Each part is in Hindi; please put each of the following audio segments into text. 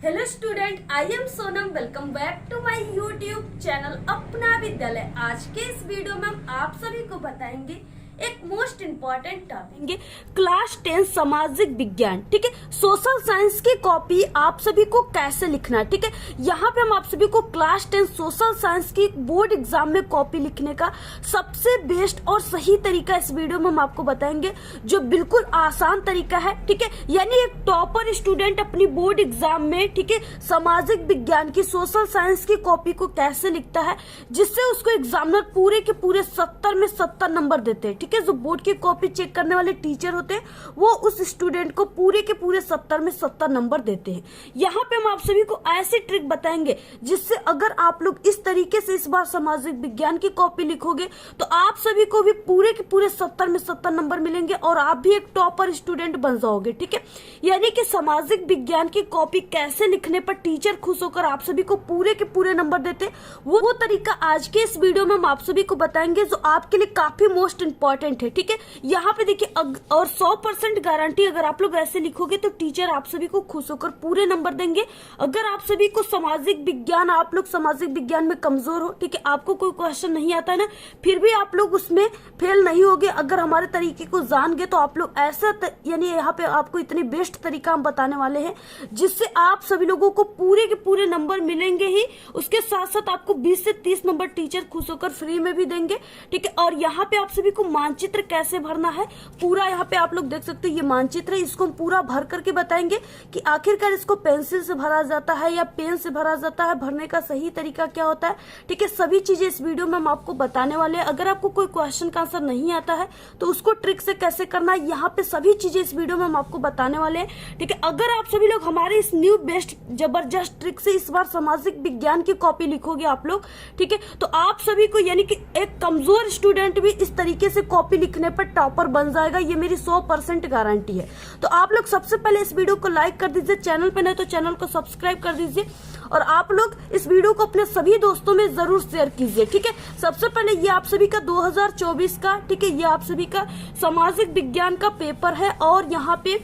Hello student, I am Sonam. Welcome back to my YouTube channel Apna Vidyalaya. आज के इस वीडियो में हम आप सभी को बताएंगे एक मोस्ट इम्पोर्टेंट टॉपिक, क्लास 10 सामाजिक विज्ञान। ठीक है, सोशल साइंस की कॉपी आप सभी को कैसे लिखना है। ठीक है, यहाँ पे हम आप सभी को क्लास 10 सोशल साइंस की बोर्ड एग्जाम में कॉपी लिखने का सबसे बेस्ट और सही तरीका इस वीडियो में हम आपको बताएंगे, जो बिल्कुल आसान तरीका है। ठीक है, यानी एक टॉपर स्टूडेंट अपनी बोर्ड एग्जाम में, ठीक है, सामाजिक विज्ञान की सोशल साइंस की कॉपी को कैसे लिखता है, जिससे उसको एग्जामिनर पूरे के पूरे 70 में 70 नंबर देते हैं। ठीक है, जो बोर्ड की कॉपी चेक करने वाले टीचर होते हैं वो उस स्टूडेंट को पूरे के पूरे 70 में 70 नंबर देते हैं। यहाँ पे हम आप सभी को ऐसी ट्रिक बताएंगे जिससे अगर आप लोग इस तरीके से इस बार सामाजिक विज्ञान की कॉपी लिखोगे तो आप सभी को भी पूरे के पूरे 70 में 70 नंबर मिलेंगे और आप भी एक टॉपर स्टूडेंट बन जाओगे। ठीक है, यानी कि सामाजिक विज्ञान की कॉपी कैसे लिखने पर टीचर खुश होकर आप सभी को पूरे के पूरे नंबर देते, वो तरीका आज के इस वीडियो में हम आप सभी को बताएंगे, जो आपके लिए काफी मोस्ट इंपॉर्टेंट है। ठीक है, यहाँ पे देखिए और 100% गारंटी, अगर आप लोग ऐसे लिखोगे तो टीचर आप सभी को खुश होकर पूरे नंबर देंगे। अगर आप सभी को सामाजिक विज्ञान, आप लोग सामाजिक विज्ञान में कमजोर हो, ठीक है, आपको कोई क्वेश्चन नहीं आता है ना, फिर भी आप लोग उसमें फेल नहीं होगे। अगर हमारे तरीके को जान गए तो आप लोग ऐसा यानी यहाँ पे आपको इतनी बेस्ट तरीका हम बताने वाले हैं जिससे आप सभी लोगों को पूरे के पूरे नंबर मिलेंगे ही, उसके साथ साथ आपको 20 से 30 नंबर टीचर खुश होकर फ्री में भी देंगे। ठीक है, और यहाँ पे आप सभी को मानचित्र कैसे भरना है पूरा, यहाँ पे आप लोग देख सकते हो ये मानचित्र है, इसको हम पूरा भर करके बताएंगे कि आखिरकार इसको पेंसिल से भरा जाता है या पेन से भरा जाता है, भरने का सही तरीका क्या होता है। ठीक है, सभी चीजें इस वीडियो में हम आपको बताने वाले हैं। अगर आपको कोई क्वेश्चन का आंसर नहीं आता है तो उसको ट्रिक से कैसे करना है, यहाँ पे सभी चीजें इस वीडियो में हम आपको बताने वाले हैं। ठीक है, अगर आप सभी लोग हमारे इस न्यू बेस्ट जबरदस्त ट्रिक से इस बार सामाजिक विज्ञान की कॉपी लिखोगे आप लोग, ठीक है, तो आप सभी को यानी कि एक कमजोर स्टूडेंट भी इस तरीके से कॉपी लिखने पर टॉपर बन जाएगा, ये मेरी 100% गारंटी है। तो आप लोग सबसे पहले इस वीडियो को लाइक कर दीजिए, चैनल पे नहीं तो चैनल को सब्सक्राइब कर दीजिए, और आप लोग इस वीडियो को अपने सभी दोस्तों में जरूर शेयर कीजिए। ठीक है, सबसे पहले ये आप सभी का 2024 का, ठीक है, ये आप सभी का सामाजिक विज्ञान का पेपर है, और यहाँ पे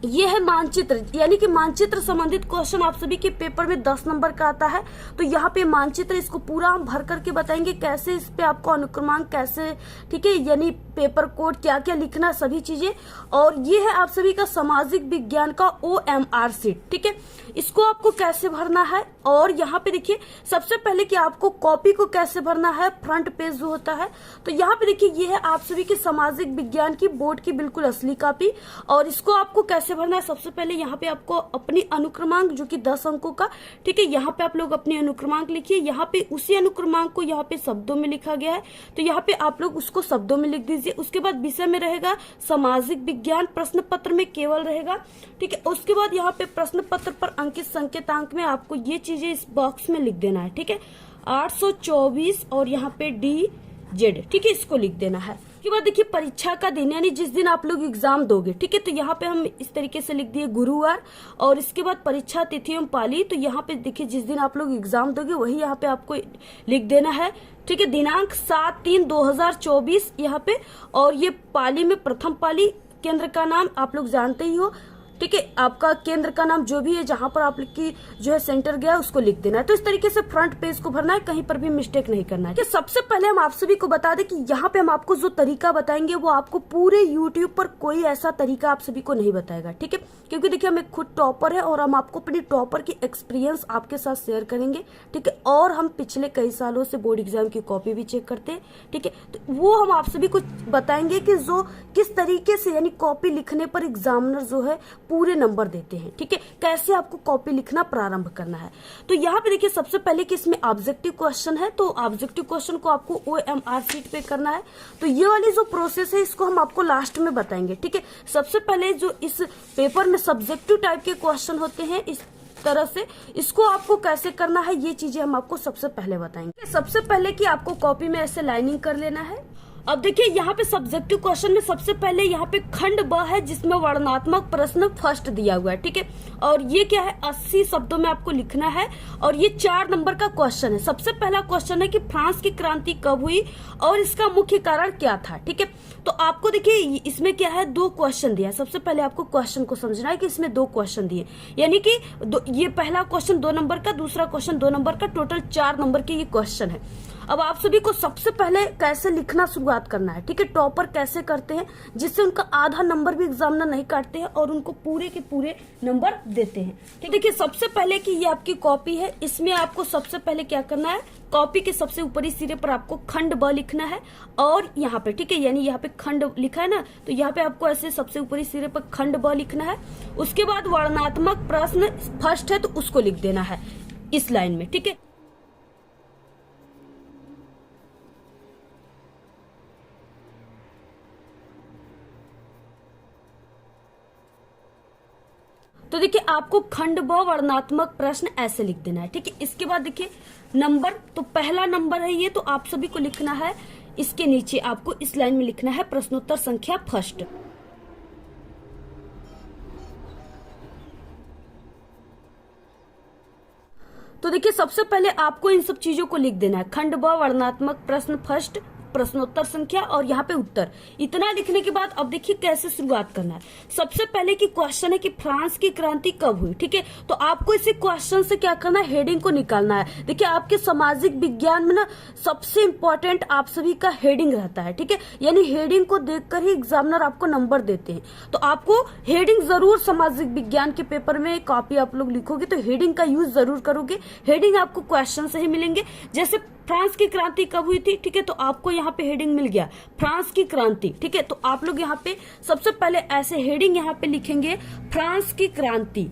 ये है मानचित्र, यानी कि मानचित्र संबंधित क्वेश्चन आप सभी के पेपर में 10 नंबर का आता है। तो यहाँ पे मानचित्र, इसको पूरा हम भर करके बताएंगे कैसे इस पे आपको अनुक्रमांक कैसे, ठीक है, यानी पेपर कोड क्या क्या लिखना, सभी चीजें। और ये है आप सभी का सामाजिक विज्ञान का OMR शीट। ठीक है, इसको आपको कैसे भरना है, और यहाँ पे देखिए सबसे पहले कि आपको कॉपी को कैसे भरना है, फ्रंट पेज जो होता है। तो यहाँ पे देखिए ये है आप सभी की सामाजिक विज्ञान की बोर्ड की बिल्कुल असली कॉपी, और इसको आपको कैसे भरना है। सबसे पहले यहाँ पे आपको अपनी अनुक्रमांक जो कि 10 अंकों का, ठीक है, यहाँ पे आप लोग अपनी अनुक्रमांक लिखिए। यहाँ पे उसी अनुक्रमांक को यहाँ पे शब्दों में लिखा गया है, तो यहाँ पे आप लोग उसको शब्दों में लिख दीजिए। उसके बाद विषय में रहेगा सामाजिक विज्ञान, प्रश्न पत्र में केवल रहेगा। ठीक है, उसके बाद यहाँ पे प्रश्न पत्र पर अंकित संकेतांक में आपको ये चीजें इस बॉक्स में लिख देना है। ठीक है, 824 और यहाँ पे DZ, ठीक है, इसको लिख देना है। उसके बाद देखिए परीक्षा का दिन, यानी जिस दिन आप लोग एग्जाम दोगे, ठीक है, तो यहाँ पे हम इस तरीके से लिख दिए गुरुवार, और इसके बाद परीक्षा तिथि एवं पाली, तो यहाँ पे देखिए जिस दिन आप लोग एग्जाम दोगे वही यहाँ पे आपको लिख देना है। ठीक है, दिनांक 7/3/2024 यहाँ पे, और ये पाली में प्रथम पाली, केंद्र का नाम आप लोग जानते ही हो। ठीक है, आपका केंद्र का नाम जो भी है जहां पर आप की जो है सेंटर गया उसको लिख देना है। तो इस तरीके से फ्रंट पेज को भरना है, कहीं पर भी मिस्टेक नहीं करना है। कि सबसे पहले हम आप सभी को बता दें कि यहाँ पे हम आपको जो तरीका बताएंगे वो आपको पूरे यूट्यूब पर कोई ऐसा तरीका आप सभी को नहीं बताएगा। ठीक है, क्योंकि देखिए हम एक खुद टॉपर है और हम आपको अपनी टॉपर की एक्सपीरियंस आपके साथ शेयर करेंगे। ठीक है, और हम पिछले कई सालों से बोर्ड एग्जाम की कॉपी भी चेक करते हैं। ठीक है, तो वो हम आप सभी को बताएंगे कि जो किस तरीके से यानी कॉपी लिखने पर एग्जामिनर जो है पूरे नंबर देते हैं। ठीक है, कैसे आपको कॉपी लिखना प्रारंभ करना है। तो यहाँ पे देखिए सबसे पहले कि इसमें ऑब्जेक्टिव क्वेश्चन है, तो ऑब्जेक्टिव क्वेश्चन को आपको OMR शीट पे करना है। तो ये वाली जो प्रोसेस है इसको हम आपको लास्ट में बताएंगे। ठीक है, सबसे पहले जो इस पेपर में सब्जेक्टिव टाइप के क्वेश्चन होते हैं इस तरह से, इसको आपको कैसे करना है ये चीजें हम आपको सबसे पहले बताएंगे। सबसे पहले कि आपको कॉपी में ऐसे लाइनिंग कर लेना है, अब देखिए यहाँ पे सब्जेक्टिव क्वेश्चन में सबसे पहले यहाँ पे खंड ब है जिसमें वर्णनात्मक प्रश्न फर्स्ट दिया हुआ है, ठीक है। और ये क्या है, 80 शब्दों में आपको लिखना है और ये 4 नंबर का क्वेश्चन है। सबसे पहला क्वेश्चन है कि फ्रांस की क्रांति कब हुई और इसका मुख्य कारण क्या था, ठीक है। तो आपको देखिए इसमें क्या है, 2 क्वेश्चन दिया है। सबसे पहले आपको क्वेश्चन को समझना है कि इसमें 2 क्वेश्चन दिए, यानी कि ये पहला क्वेश्चन 2 नंबर का, दूसरा क्वेश्चन 2 नंबर का, टोटल 4 नंबर के ये क्वेश्चन है। अब आप सभी को सबसे पहले कैसे लिखना शुरुआत करना है, ठीक है। टॉपर कैसे करते हैं जिससे उनका आधा नंबर भी एग्जामिनर नहीं काटते हैं और उनको पूरे के पूरे नंबर देते हैं, ठीक। देखिए सबसे पहले कि ये आपकी कॉपी है, इसमें आपको सबसे पहले क्या करना है, कॉपी के सबसे ऊपरी सिरे पर आपको खंड ब लिखना है और यहाँ पे, ठीक है, यानी यहाँ पे खंड लिखा है ना, तो यहाँ पे आपको ऐसे सबसे ऊपरी सिरे पर खंड ब लिखना है। उसके बाद वर्णनात्मक प्रश्न फर्स्ट है तो उसको लिख देना है इस लाइन में, ठीक है। तो देखिए आपको खंड ब वर्णनात्मक प्रश्न ऐसे लिख देना है, ठीक है। इसके बाद देखिए नंबर, तो पहला नंबर है ये, तो आप सभी को लिखना है, इसके नीचे आपको इस लाइन में लिखना है प्रश्नोत्तर संख्या फर्स्ट। तो देखिए सबसे पहले आपको इन सब चीजों को लिख देना है, खंड ब वर्णनात्मक प्रश्न फर्स्ट, प्रश्नोत्तर संख्या और यहाँ पे उत्तर। इतना लिखने के बाद अब देखिए कैसे शुरुआत करना है। सबसे पहले की क्वेश्चन है कि फ्रांस की क्रांति कब हुई, ठीक है। तो आपको इसी क्वेश्चन से क्या करना है, हेडिंग को निकालना है। देखिए आपके सामाजिक विज्ञान में ना सबसे इंपॉर्टेंट आप सभी का हेडिंग रहता है, ठीक है। यानी हेडिंग को देखकर ही एग्जामिनर आपको नंबर देते हैं। तो आपको हेडिंग जरूर, सामाजिक विज्ञान के पेपर में कॉपी आप लोग लिखोगे तो हेडिंग का यूज जरूर करोगे। हेडिंग आपको क्वेश्चन से ही मिलेंगे। जैसे फ्रांस की क्रांति कब हुई थी, ठीक है, तो आपको यहाँ पे हेडिंग मिल गया फ्रांस की क्रांति, ठीक है। तो आप लोग यहाँ पे सबसे पहले ऐसे हेडिंग यहाँ पे लिखेंगे फ्रांस की क्रांति।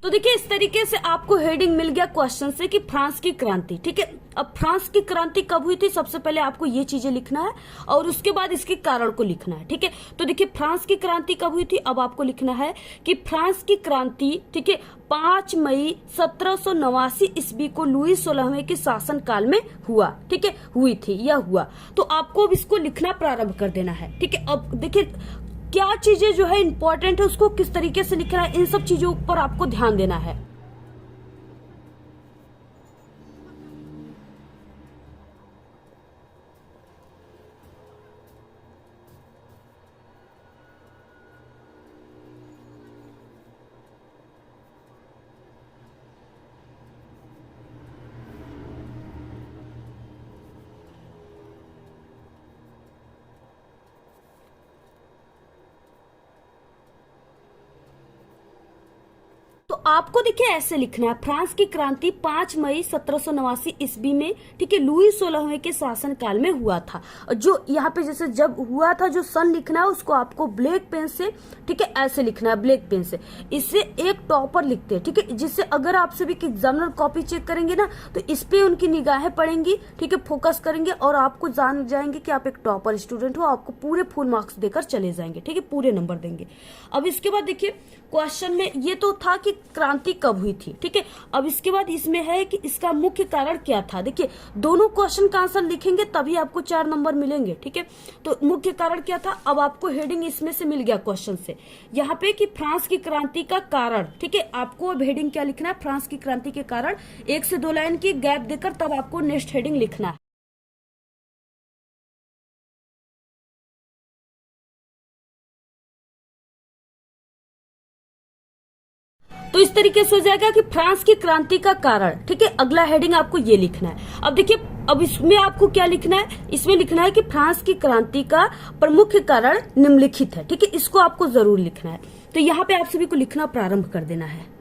तो देखिए इस तरीके से आपको हेडिंग मिल गया क्वेश्चन से कि फ्रांस की क्रांति, ठीक है। अब फ्रांस की क्रांति कब हुई थी, सबसे पहले आपको ये चीजें लिखना है और उसके बाद इसके कारण को लिखना है, ठीक है। तो देखिए फ्रांस की क्रांति कब हुई थी, अब आपको लिखना है कि फ्रांस की क्रांति, ठीक है, 5 मई 1789 ईस्वी को लुई 16वें के शासन काल में हुआ, ठीक है, हुई थी या हुआ। तो आपको अब इसको लिखना प्रारंभ कर देना है, ठीक है। अब देखिए क्या चीजें जो है इंपॉर्टेंट है उसको किस तरीके से लिखना है, इन सब चीजों पर आपको ध्यान देना है। तो आपको देखिए ऐसे लिखना है, फ्रांस की क्रांति 5 मई 1789 ईस्वी में, ठीक है, लुई 16वें के शासन काल में हुआ था। जो यहाँ पे जैसे जब हुआ था जो सन लिखना है उसको आपको ब्लैक पेन से, ठीक है, ऐसे लिखना है ब्लैक पेन से। इससे एक टॉपर लिखते हैं, ठीक है, जिससे अगर आप सभी की एग्जामिनर कॉपी चेक करेंगे ना तो इस पे उनकी निगाहें पड़ेंगी, ठीक है, फोकस करेंगे और आपको जान जाएंगे कि आप एक टॉपर स्टूडेंट हो, आपको पूरे फुल मार्क्स देकर चले जाएंगे, ठीक है, पूरे नंबर देंगे। अब इसके बाद देखिए क्वेश्चन में ये तो था कि क्रांति कब हुई थी, ठीक है। अब इसके बाद इसमें है कि इसका मुख्य कारण क्या था। देखिए दोनों क्वेश्चन का आंसर लिखेंगे तभी आपको 4 नंबर मिलेंगे, ठीक है। तो मुख्य कारण क्या था, अब आपको हेडिंग इसमें से मिल गया क्वेश्चन से, यहाँ पे कि फ्रांस की क्रांति का कारण, ठीक है। आपको अब हेडिंग क्या लिखना है, फ्रांस की क्रांति के कारण, 1 से 2 लाइन की गैप देकर तब आपको नेक्स्ट हेडिंग लिखना है। तो इस तरीके से हो जाएगा कि फ्रांस की क्रांति का कारण, ठीक है। अगला हेडिंग आपको ये लिखना है। अब देखिए अब इसमें आपको क्या लिखना है, इसमें लिखना है कि फ्रांस की क्रांति का प्रमुख कारण निम्नलिखित है, ठीक है, इसको आपको जरूर लिखना है। तो यहाँ पे आप सभी को लिखना प्रारंभ कर देना है।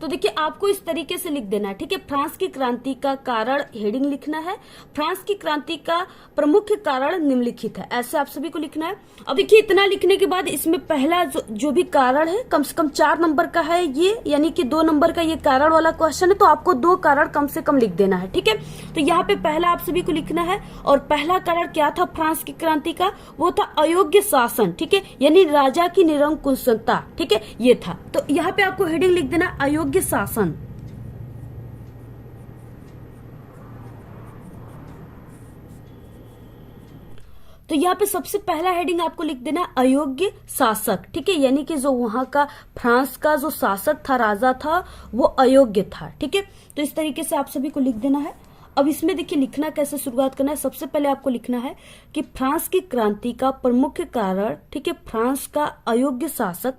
तो देखिए आपको इस तरीके से लिख देना है, ठीक है। फ्रांस की क्रांति का कारण हेडिंग लिखना है, फ्रांस की क्रांति का प्रमुख कारण निम्नलिखित है, ऐसे आप सभी को लिखना है। अब देखिए इतना लिखने के बाद इसमें पहला जो भी कारण है कम से कम 4 नंबर का है ये, यानी कि 2 नंबर का ये कारण वाला क्वेश्चन है, तो आपको 2 कारण कम से कम लिख देना है, ठीक है। तो यहाँ पे पहला आप सभी को लिखना है, और पहला कारण क्या था फ्रांस की क्रांति का, वो था अयोग्य शासन, ठीक है, यानी राजा की निरंकुशता, ठीक है, ये था। तो यहाँ पे आपको हेडिंग लिख देना अयोग्य शासन। तो यहाँ पे सबसे पहला हेडिंग आपको लिख देना अयोग्य शासक, ठीक है, यानी कि जो वहां का फ्रांस का जो शासक था, राजा था, वो अयोग्य था, ठीक है। तो इस तरीके से आप सभी को लिख देना है। अब इसमें देखिए लिखना कैसे शुरुआत करना है। सबसे पहले आपको लिखना है कि फ्रांस की क्रांति का प्रमुख कारण, ठीक है, फ्रांस का अयोग्य शासक।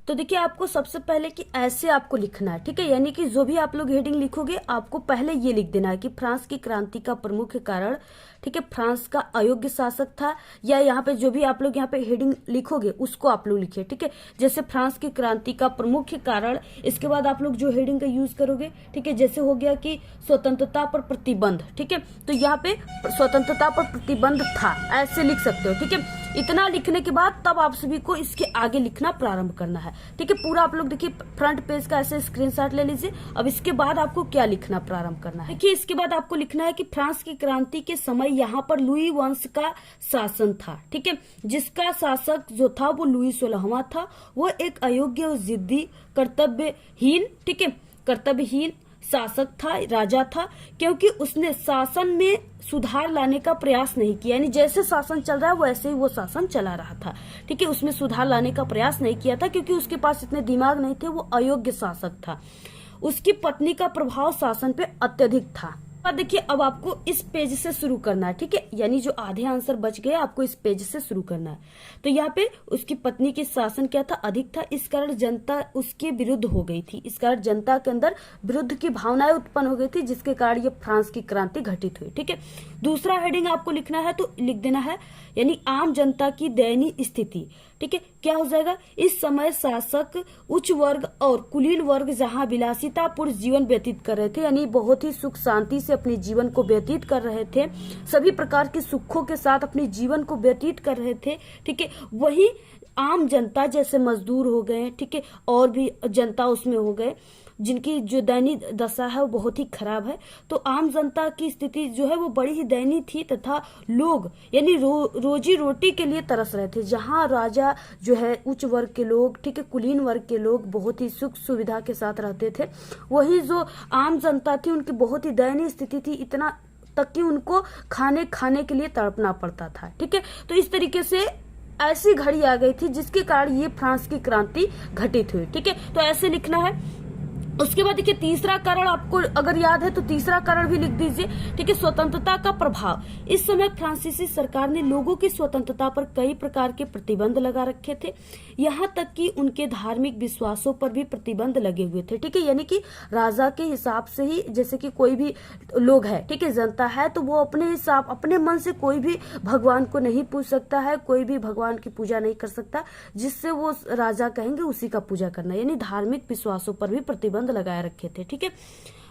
तो देखिए आपको सबसे पहले कि ऐसे आपको लिखना है, ठीक है, यानी कि जो भी आप लोग हेडिंग लिखोगे आपको पहले ये लिख देना है कि फ्रांस की क्रांति का प्रमुख कारण, ठीक है, फ्रांस का अयोग्य शासक था, या यहाँ पे जो भी आप लोग यहाँ पे हेडिंग लिखोगे उसको आप लोग लिखिए, ठीक है। जैसे फ्रांस की क्रांति का प्रमुख कारण, इसके बाद आप लोग जो हेडिंग का यूज करोगे, ठीक है, जैसे हो गया कि स्वतंत्रता पर प्रतिबंध, ठीक है, तो यहाँ पे स्वतंत्रता पर प्रतिबंध था, ऐसे लिख सकते हो, ठीक है। इतना लिखने के बाद तब आप सभी को इसके आगे लिखना प्रारंभ करना है, ठीक है। पूरा आप लोग देखिए फ्रंट पेज का ऐसे स्क्रीनशॉट ले लीजिए। अब इसके बाद आपको क्या लिखना प्रारंभ करना है, देखिए इसके बाद आपको लिखना है कि फ्रांस की क्रांति के समय यहाँ पर लुई वंश का शासन था, ठीक है, जिसका शासक जो था वो लुई 16वां था। वो एक अयोग्य और जिद्दी, कर्तव्यहीन, ठीक है, कर्तव्यहीन शासक था, राजा था, क्योंकि उसने शासन में सुधार लाने का प्रयास नहीं किया, यानी जैसे शासन चल रहा है वैसे ही वो शासन चला रहा था, ठीक है। उसमें सुधार लाने का प्रयास नहीं किया था क्योंकि उसके पास इतने दिमाग नहीं थे, वो अयोग्य शासक था। उसकी पत्नी का प्रभाव शासन पे अत्यधिक था। देखिए अब आपको इस पेज से शुरू करना है, ठीक है, यानी जो आधे आंसर बच गए आपको इस पेज से शुरू करना है। तो यहाँ पे उसकी पत्नी के शासन क्या था, अधिक था, इस कारण जनता उसके विरुद्ध हो गई थी, इस कारण जनता के अंदर विरुद्ध की भावनाएं उत्पन्न हो गई थी, जिसके कारण ये फ्रांस की क्रांति घटित हुई, ठीक है। दूसरा हेडिंग आपको लिखना है, तो लिख देना है यानी आम जनता की दयनीय स्थिति, ठीक है। क्या हो जाएगा, इस समय शासक उच्च वर्ग और कुलीन वर्ग जहां विलासितापूर्ण जीवन व्यतीत कर रहे थे, यानी बहुत ही सुख शांति से अपने जीवन को व्यतीत कर रहे थे, सभी प्रकार के सुखों के साथ अपने जीवन को व्यतीत कर रहे थे, ठीक है। वही आम जनता जैसे मजदूर हो गए, ठीक है, और भी जनता उसमें हो गए जिनकी जो दयनीय दशा है वो बहुत ही खराब है। तो आम जनता की स्थिति जो है वो बड़ी ही दयनीय थी, तथा लोग यानी रोजी रोटी के लिए तरस रहे थे। जहां राजा जो है उच्च वर्ग के लोग, ठीक है, कुलीन वर्ग के लोग बहुत ही सुख सुविधा के साथ रहते थे, वही जो आम जनता थी उनकी बहुत ही दयनीय स्थिति थी, इतना तक कि उनको खाने के लिए तड़पना पड़ता था, ठीक है। तो इस तरीके से ऐसी घड़ी आ गई थी जिसके कारण ये फ्रांस की क्रांति घटित हुई, ठीक है। तो ऐसे लिखना है। उसके बाद देखिए तीसरा कारण आपको अगर याद है तो तीसरा कारण भी लिख दीजिए, ठीक है, स्वतंत्रता का प्रभाव। इस समय फ्रांसीसी सरकार ने लोगों की स्वतंत्रता पर कई प्रकार के प्रतिबंध लगा रखे थे, यहाँ तक कि उनके धार्मिक विश्वासों पर भी प्रतिबंध लगे हुए थे, ठीक है, यानी कि राजा के हिसाब से ही, जैसे कि कोई भी लोग है, ठीक है, जनता है, तो वो अपने हिसाब अपने मन से कोई भी भगवान को नहीं पूज सकता है, कोई भी भगवान की पूजा नहीं कर सकता, जिससे वो राजा कहेंगे उसी का पूजा करना, यानी धार्मिक विश्वासों पर भी प्रतिबंध लगाए रखे थे, ठीक है,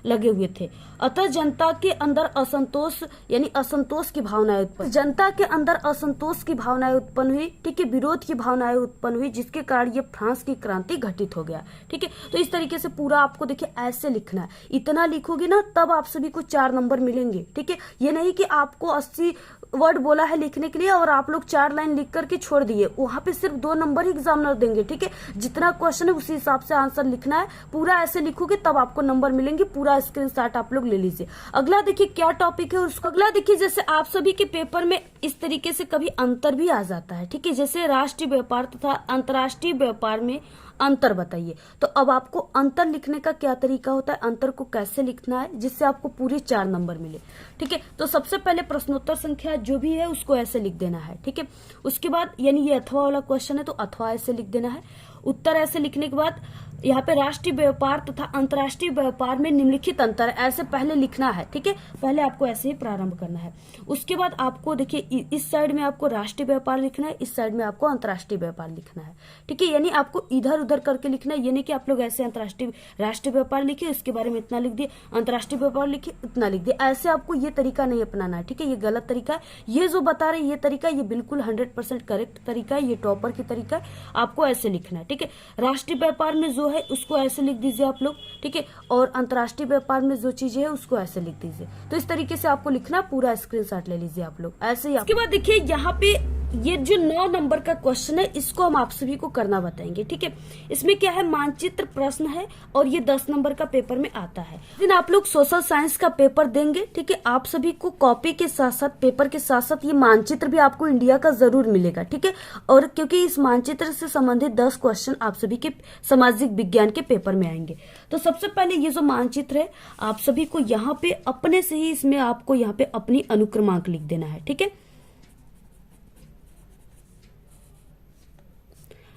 लगे हुए थे। अतः जनता के अंदर असंतोष यानी असंतोष की भावनाएं उत्पन्न, जनता के अंदर असंतोष की भावनाएं उत्पन्न हुई, ठीक है, विरोध की भावनाएं उत्पन्न हुई, जिसके कारण ये फ्रांस की क्रांति घटित हो गया, ठीक है। तो इस तरीके से पूरा आपको देखिए ऐसे लिखना है। इतना लिखोगे ना तब आप सभी को 4 नंबर मिलेंगे, ठीक है। ये नहीं कि आपको 80 वर्ड बोला है लिखने के लिए और आप लोग 4 लाइन लिख करके छोड़ दिए, वहां पे सिर्फ 2 नंबर ही एग्जामिनर देंगे, ठीक है। जितना क्वेश्चन है उसी हिसाब से आंसर लिखना है, पूरा ऐसे लिखोगे तब आपको नंबर मिलेंगे। पूरा स्क्रीनशॉट आप लोग ले लीजिए। अगला देखिए क्या टॉपिक है उसको, अगला देखिए जैसे आप सभी के पेपर में इस तरीके से कभी अंतर भी आ जाता है, ठीक है, जैसे राष्ट्रीय व्यापार तथा अंतर्राष्ट्रीय व्यापार में अंतर बताइए। तो अब आपको अंतर लिखने का क्या तरीका होता है, अंतर को कैसे लिखना है जिससे आपको पूरे 4 नंबर मिले। ठीक है, तो सबसे पहले प्रश्नोत्तर संख्या जो भी है उसको ऐसे लिख देना है। ठीक है, उसके बाद यानी ये अथवा वाला क्वेश्चन है तो अथवा ऐसे लिख देना है। उत्तर ऐसे लिखने के बाद यहाँ पे राष्ट्रीय व्यापार तथा अंतर्राष्ट्रीय व्यापार में निम्नलिखित अंतर ऐसे पहले लिखना है। ठीक है, पहले आपको ऐसे ही प्रारंभ करना है। उसके बाद आपको देखिए इस साइड में आपको राष्ट्रीय व्यापार लिखना है, इस साइड में आपको अंतर्राष्ट्रीय व्यापार लिखना है। ठीक है, यानी आपको इधर उधर करके लिखना है, ये नहीं कि आप लोग ऐसे अंतर्राष्ट्रीय राष्ट्रीय व्यापार लिखिए उसके बारे में इतना लिख दिए, अंतर्राष्ट्रीय व्यापार लिखिए इतना लिख दिए, ऐसे आपको ये तरीका नहीं अपनाना है। ठीक है, ये गलत तरीका है। ये जो बता रहे ये तरीका ये बिल्कुल 100% करेक्ट तरीका है, ये टॉपर की तरीका है, आपको ऐसे लिखना है। ठीक है, राष्ट्रीय व्यापार में जो है उसको ऐसे लिख दीजिए आप लोग। ठीक है, और अंतर्राष्ट्रीय व्यापार में जो चीजें है उसको ऐसे लिख दीजिए। तो इस तरीके से आपको लिखना, पूरा स्क्रीनशॉट ले लीजिए आप लोग ऐसे ही। उसके बाद देखिए यहाँ पे ये जो 9 नंबर का क्वेश्चन है इसको हम आप सभी को करना बताएंगे। ठीक है, इसमें क्या है, मानचित्र प्रश्न है और ये 10 नंबर का पेपर में आता है। दिन आप लोग सोशल साइंस का पेपर देंगे। ठीक है, आप सभी को कॉपी के साथ साथ पेपर के साथ साथ ये मानचित्र भी आपको इंडिया का जरूर मिलेगा। ठीक है, और क्योंकि इस मानचित्र से संबंधित 10 क्वेश्चन आप सभी के सामाजिक विज्ञान के पेपर में आएंगे। तो सबसे पहले ये जो मानचित्र है आप सभी को यहाँ पे अपने से ही इसमें आपको यहाँ पे अपनी अनुक्रमांक लिख देना है। ठीक है,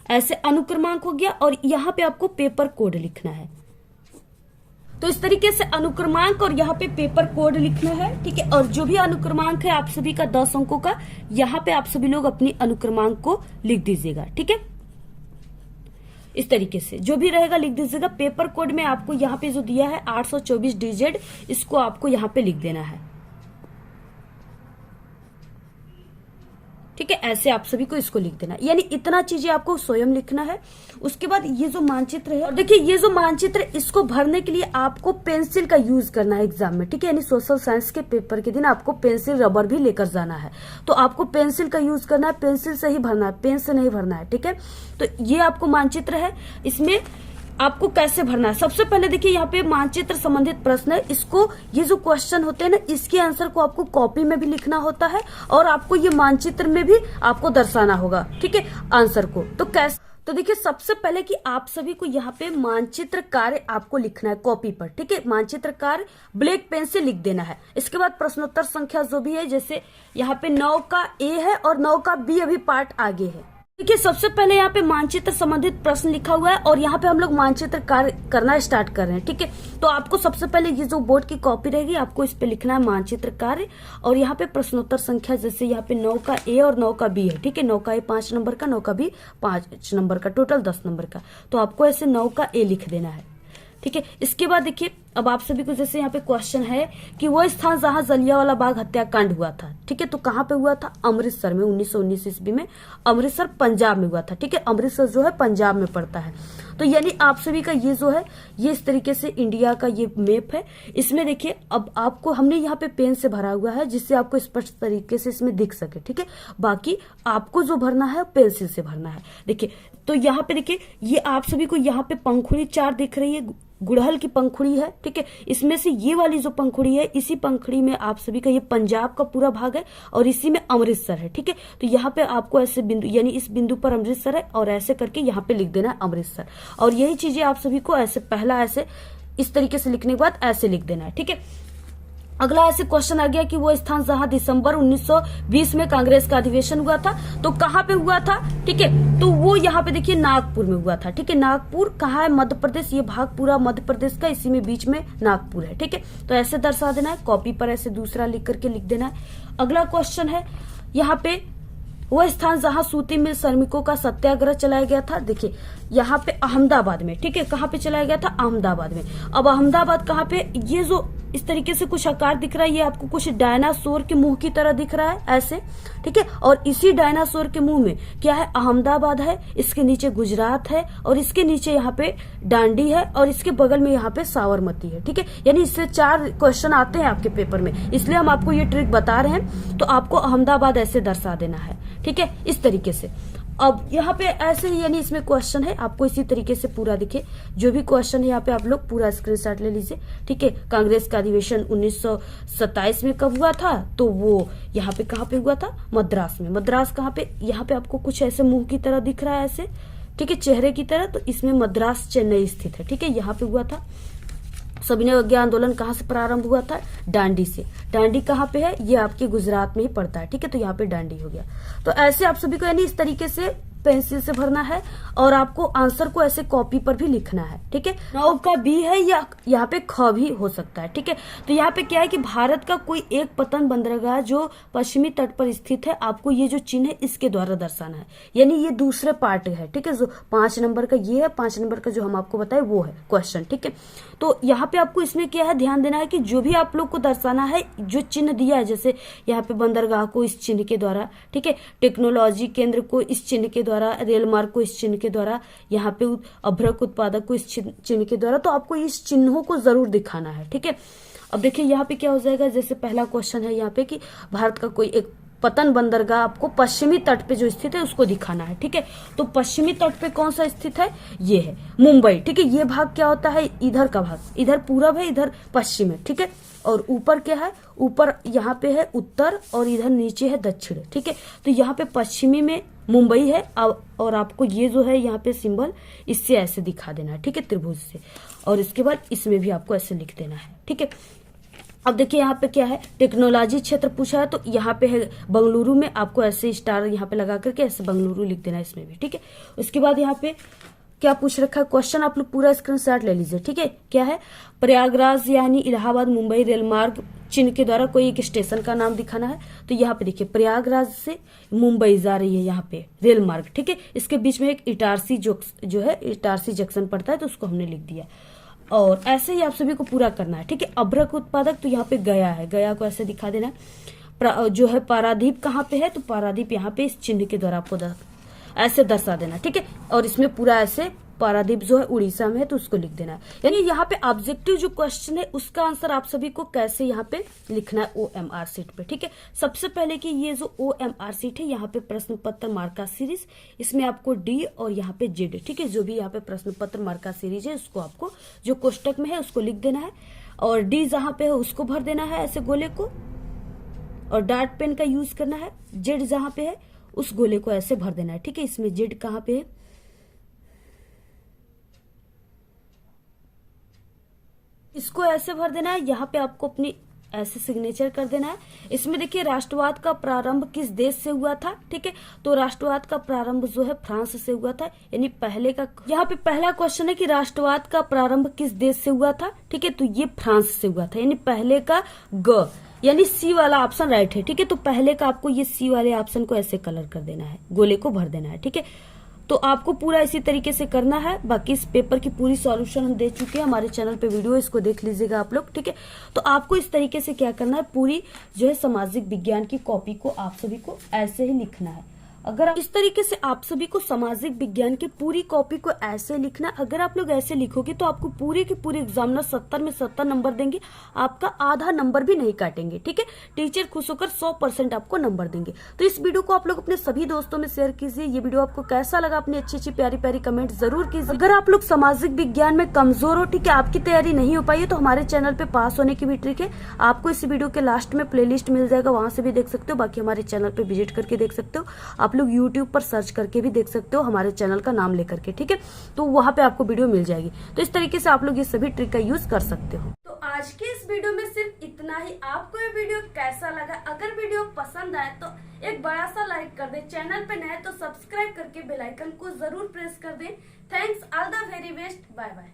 ऐसे अनुक्रमांक हो गया और यहाँ पे आपको पेपर कोड लिखना है। तो इस तरीके से अनुक्रमांक और यहाँ पे पेपर कोड लिखना है। ठीक है, और जो भी अनुक्रमांक है आप सभी का 10 अंकों का, यहाँ पे आप सभी लोग अपनी अनुक्रमांक को लिख दीजिएगा। ठीक है, इस तरीके से जो भी रहेगा लिख दीजिएगा। पेपर कोड में आपको यहाँ पे जो दिया है 824 डिजिट, इसको आपको यहाँ पे लिख देना है। ठीक है, ऐसे आप सभी को इसको लिख देना है, यानी इतना चीजें आपको स्वयं लिखना है। उसके बाद ये जो मानचित्र है, और देखिए ये जो मानचित्र इसको भरने के लिए आपको पेंसिल का यूज करना है एग्जाम में। ठीक है, यानी सोशल साइंस के पेपर के दिन आपको पेंसिल रबर भी लेकर जाना है, तो आपको पेंसिल का यूज करना है, पेंसिल से ही भरना है, पेन से नहीं भरना है। ठीक है, तो ये आपको मानचित्र है, इसमें आपको कैसे भरना है। सबसे पहले देखिए यहाँ पे मानचित्र संबंधित प्रश्न है, इसको ये जो क्वेश्चन होते हैं ना इसके आंसर को आपको कॉपी में भी लिखना होता है और आपको ये मानचित्र में भी आपको दर्शाना होगा। ठीक है, आंसर को तो कैसे, तो देखिए सबसे पहले कि आप सभी को यहाँ पे मानचित्र कार्य आपको लिखना है कॉपी पर। ठीक है, मानचित्र कार्य ब्लैक पेन से लिख देना है। इसके बाद प्रश्नोत्तर संख्या जो भी है, जैसे यहाँ पे 9 का ए है और 9 का बी अभी पार्ट आगे है। देखिए सबसे पहले यहाँ पे मानचित्र संबंधित प्रश्न लिखा हुआ है और यहाँ पे हम लोग मानचित्र कार्य करना स्टार्ट कर रहे हैं। ठीक है, तो आपको सबसे पहले ये जो बोर्ड की कॉपी रहेगी आपको इस पे लिखना है मानचित्र कार्य, और यहाँ पे प्रश्नोत्तर संख्या जैसे यहाँ पे 9 का ए और 9 का बी है। ठीक है, 9 का ए 5 नंबर का, 9 का बी 5 नंबर का, टोटल 10 नंबर का। तो आपको ऐसे 9 का ए लिख देना है। ठीक है, इसके बाद देखिए अब आप सभी को जैसे यहाँ पे क्वेश्चन है कि वो स्थान जहां जलियांवाला बाग हत्याकांड हुआ था। ठीक है, तो कहाँ पे हुआ था, अमृतसर में 1919 ईस्वी में, अमृतसर पंजाब में हुआ था। ठीक है, अमृतसर जो है पंजाब में पड़ता है। तो यानी आप सभी का ये जो है ये इस तरीके से इंडिया का ये मैप है। इसमें देखिए अब आपको हमने यहाँ पे पेन से भरा हुआ है जिससे आपको स्पष्ट तरीके से इसमें दिख सके। ठीक है, बाकी आपको जो भरना है पेंसिल से भरना है। देखिए तो यहाँ पे देखिए ये आप सभी को यहाँ पे पंखुड़ी 4 दिख रही है, गुड़हल की पंखुड़ी है। ठीक है, इसमें से ये वाली जो पंखुड़ी है इसी पंखुड़ी में आप सभी का ये पंजाब का पूरा भाग है और इसी में अमृतसर है। ठीक है, तो यहाँ पे आपको ऐसे बिंदु यानी इस बिंदु पर अमृतसर है और ऐसे करके यहाँ पे लिख देना है अमृतसर, और यही चीजें आप सभी को ऐसे पहला ऐसे इस तरीके से लिखने के बाद ऐसे लिख देना है। ठीक है, अगला ऐसे क्वेश्चन आ गया कि वो स्थान जहां दिसंबर 1920 में कांग्रेस का अधिवेशन हुआ था, तो कहाँ पे हुआ था। ठीक है, तो वो यहाँ पे देखिए नागपुर में हुआ था। ठीक है, नागपुर कहाँ है, मध्य प्रदेश, ये भाग पूरा मध्य प्रदेश का, इसी में बीच में नागपुर है। ठीक है, तो ऐसे दर्शा देना है, कॉपी पर ऐसे दूसरा लिख करके लिख देना है। अगला क्वेश्चन है यहाँ पे वह स्थान जहां सूती मिल श्रमिकों का सत्याग्रह चलाया गया था। देखिए यहाँ पे अहमदाबाद में। ठीक है, कहाँ पे चलाया गया था, अहमदाबाद में। अब अहमदाबाद कहाँ पे, ये जो इस तरीके से कुछ आकार दिख रहा है ये आपको कुछ डायनासोर के मुंह की तरह दिख रहा है ऐसे। ठीक है, और इसी डायनासोर के मुंह में क्या है, अहमदाबाद है, इसके नीचे गुजरात है और इसके नीचे यहाँ पे डांडी है और इसके बगल में यहाँ पे साबरमती है। ठीक है, यानी इससे 4 क्वेश्चन आते हैं आपके पेपर में, इसलिए हम आपको ये ट्रिक बता रहे हैं। तो आपको अहमदाबाद ऐसे दर्शा देना है। ठीक है, इस तरीके से। अब यहाँ पे ऐसे ही यानी इसमें क्वेश्चन है, आपको इसी तरीके से पूरा दिखे जो भी क्वेश्चन है यहाँ पे आप लोग पूरा स्क्रीनशॉट ले लीजिए। ठीक है, कांग्रेस का अधिवेशन 1927 में कब हुआ था, तो वो यहाँ पे कहाँ पे हुआ था, मद्रास में। मद्रास कहाँ पे, यहाँ पे आपको कुछ ऐसे मुंह की तरह दिख रहा है ऐसे। ठीक है, चेहरे की तरह। तो इसमें मद्रास चेन्नई स्थित है, ठीक है, यहाँ पे हुआ था। सविनय अवज्ञा आंदोलन कहाँ से प्रारंभ हुआ था? डांडी से। डांडी कहाँ पे है? ये आपके गुजरात में ही पड़ता है, ठीक है, तो यहाँ पे डांडी हो गया। तो ऐसे आप सभी को यानी इस तरीके से पेंसिल से भरना है और आपको आंसर को ऐसे कॉपी पर भी लिखना है, ठीक है। 9 का बी है या यहाँ पे ख भी हो सकता है, ठीक है। तो यहाँ पे क्या है कि भारत का कोई एक पतन बंदरगाह जो पश्चिमी तट पर स्थित है, आपको ये जो चिन्ह है इसके द्वारा दर्शाना है, यानी ये दूसरे पार्ट है, ठीक है। जो 5 नंबर का ये है, 5 नंबर का जो हम आपको बताए वो है क्वेश्चन, ठीक है। तो यहाँ पे आपको इसमें क्या है ध्यान देना है कि जो भी आप लोग को दर्शाना है, जो चिन्ह दिया है, जैसे यहाँ पे बंदरगाह को इस चिन्ह के द्वारा, ठीक है, टेक्नोलॉजी केंद्र को इस चिन्ह के द्वारा, रेल मार्ग को इस चिन्ह के द्वारा, यहाँ पे अभ्रक उत्पादक को इस चिन्ह के द्वारा, तो आपको इस चिन्हों को जरूर दिखाना है, ठीक है। अब देखिए यहाँ पे क्या हो जाएगा, जैसे पहला क्वेश्चन है यहाँ पे कि भारत का कोई एक पतन बंदरगाह आपको पश्चिमी तट पे जो स्थित है उसको दिखाना है, ठीक है। तो पश्चिमी तट पे कौन सा स्थित है? ये है मुंबई, ठीक है। ये भाग क्या होता है? इधर का भाग, इधर पूरब है, इधर पश्चिम है, ठीक है। और ऊपर क्या है? ऊपर यहाँ पे है उत्तर और इधर नीचे है दक्षिण, ठीक है। तो यहाँ पे पश्चिमी में मुंबई है और आपको ये जो है यहाँ पे सिंबल इससे ऐसे दिखा देना है, ठीक है, त्रिभुज से। और इसके बाद इसमें भी आपको ऐसे लिख देना है, ठीक है। अब देखिए यहाँ पे क्या है, टेक्नोलॉजी क्षेत्र पूछा है, तो यहाँ पे है बंगलुरु में, आपको ऐसे स्टार यहाँ पे लगा करके ऐसे बंगलुरु लिख देना है इसमें भी, ठीक है। उसके बाद यहाँ पे क्या पूछ रखा है क्वेश्चन, आप लोग पूरा स्क्रीनशॉट ले लीजिए, ठीक है। क्या है? प्रयागराज यानी इलाहाबाद मुंबई रेल मार्ग चिन्ह के द्वारा कोई एक स्टेशन का नाम दिखाना है। तो यहाँ पे देखिए प्रयागराज से मुंबई जा रही है यहाँ पे रेल मार्ग, ठीक है। इसके बीच में एक इटारसी जो है इटारसी जंक्शन पड़ता है, तो उसको हमने लिख दिया। और ऐसे ही आप सभी को पूरा करना है, ठीक है। अभ्रक उत्पादक, तो यहाँ पे गया है, गया को ऐसे दिखा देना है। जो है पारादीप कहाँ पे है? तो पारादीप यहाँ पे इस चिन्ह के द्वारा आपको ऐसे दर्शा देना, ठीक है। और इसमें पूरा ऐसे पारादीप जो है उड़ीसा में है, तो उसको लिख देना है। यानी यहाँ पे ऑब्जेक्टिव जो क्वेश्चन है उसका आंसर आप सभी को कैसे यहाँ पे लिखना है OMR सीट पे, ठीक है। सबसे पहले कि ये जो OMR सीट है, यहाँ पे प्रश्न पत्र मार्का सीरीज, इसमें आपको D और यहाँ पे Z, ठीक है, जो भी यहाँ पे प्रश्न पत्र मार्का सीरीज है उसको आपको जो कोष्टक में है उसको लिख देना है। और D जहाँ पे है उसको भर देना है ऐसे गोले को, और डार्ट पेन का यूज करना है। Z जहाँ पे है उस गोले को ऐसे भर देना है, ठीक है। इसमें Z कहाँ पे है? इसको ऐसे भर देना है। यहाँ पे आपको अपनी ऐसे सिग्नेचर कर देना है। इसमें देखिए राष्ट्रवाद का प्रारंभ किस देश से हुआ था, ठीक है। तो राष्ट्रवाद का प्रारंभ जो है फ्रांस से हुआ था, यानी पहले का यहाँ पे पहला क्वेश्चन है कि राष्ट्रवाद का प्रारंभ किस देश से हुआ था, ठीक है। तो ये फ्रांस से हुआ था, यानी पहले का ग, यानी सी वाला ऑप्शन राइट है, ठीक है। तो पहले का आपको ये सी वाले ऑप्शन को ऐसे कलर कर देना है, गोले को भर देना है, ठीक है। तो आपको पूरा इसी तरीके से करना है। बाकी इस पेपर की पूरी सॉल्यूशन हम दे चुके हैं, हमारे चैनल पे वीडियो, इसको देख लीजिएगा आप लोग, ठीक है। तो आपको इस तरीके से क्या करना है, पूरी जो है सामाजिक विज्ञान की कॉपी को आप सभी को ऐसे ही लिखना है। अगर इस तरीके से आप सभी को सामाजिक विज्ञान की पूरी कॉपी को ऐसे लिखना, अगर आप लोग ऐसे लिखोगे तो आपको पूरे के पूरे एग्जामिनर 70 में 70 नंबर देंगे, आपका आधा नंबर भी नहीं काटेंगे, ठीक है। टीचर खुश होकर 100% आपको नंबर देंगे। तो इस वीडियो को आप लोग अपने सभी दोस्तों में शेयर कीजिए। ये वीडियो आपको कैसा लगा अपनी अच्छी अच्छी प्यारी प्यारी कमेंट जरूर कीजिए। अगर आप लोग सामाजिक विज्ञान में कमजोर हो, ठीक है, आपकी तैयारी नहीं हो पाई है, तो हमारे चैनल पे पास होने की भी ट्रिक है। आपको इस वीडियो के लास्ट में प्लेलिस्ट मिल जाएगा, वहां से भी देख सकते हो। बाकी हमारे चैनल पे विजिट करके देख सकते हो। आप लोग यूट्यूब पर सर्च करके भी देख सकते हो हमारे चैनल का नाम लेकर के, ठीक है। तो वहां पे आपको वीडियो मिल जाएगी। तो इस तरीके से आप लोग ये सभी ट्रिक का यूज कर सकते हो। तो आज के इस वीडियो में सिर्फ इतना ही। आपको ये वीडियो कैसा लगा? अगर वीडियो पसंद आए तो एक बड़ा सा लाइक कर दे। चैनल पे नए तो सब्सक्राइब करके बेल आइकन को जरूर प्रेस कर दें। Thanks, all the very best, bye bye.